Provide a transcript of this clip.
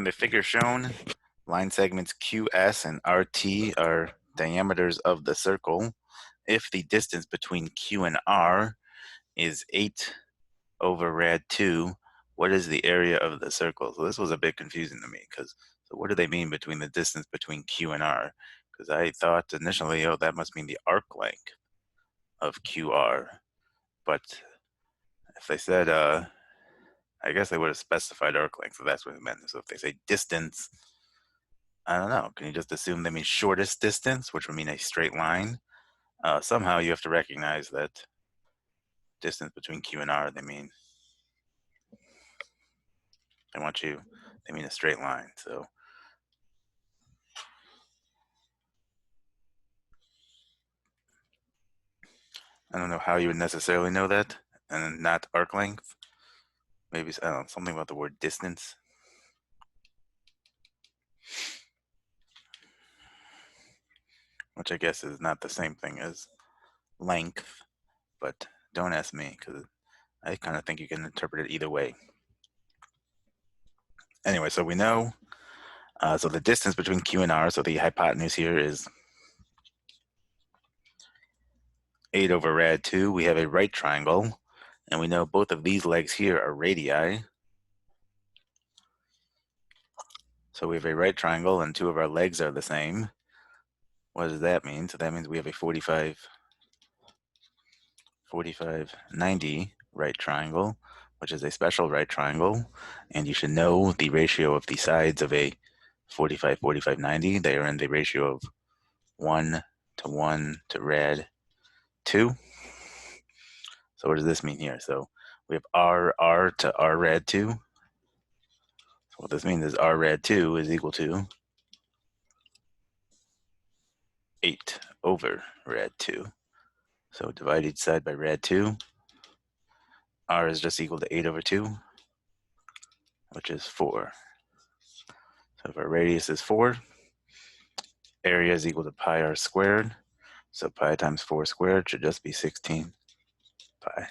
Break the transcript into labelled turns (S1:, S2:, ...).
S1: In the figure shown, line segments QS and RT are diameters of the circle. If the distance between Q and R is 8 over rad 2, what is the area of the circle? So this was a bit confusing to me, because so what do they mean between the distance between Q and R? Because I thought initially, oh, that must mean the arc length of QR. But if they said, I guess they would have specified arc length, so that's what it meant. So if they say distance, I don't know. Can you just assume they mean shortest distance, which would mean a straight line? Somehow you have to recognize that distance between Q and R, they mean a straight line. So I don't know how you would necessarily know that, and not arc length. Maybe, I don't know, something about the word distance. Which I guess is not the same thing as length, but don't ask me, because I kind of think you can interpret it either way. Anyway, so we know, so the distance between Q and R, so the hypotenuse here is 8 over rad 2. We have a right triangle, and we know both of these legs here are radii. So we have a right triangle, and two of our legs are the same. What does that mean? So that means we have a 45, 90 right triangle, which is a special right triangle. And you should know the ratio of the sides of a 45, 90. They are in the ratio of 1 to 1 to rad 2. So what does this mean here? So we have R to R rad 2. So what this means is R rad 2 is equal to 8 over rad 2. So divide each side by rad 2. R is just equal to 8 over 2, which is 4. So if our radius is 4, area is equal to pi r squared. So pi times 4 squared should just be 16 pi.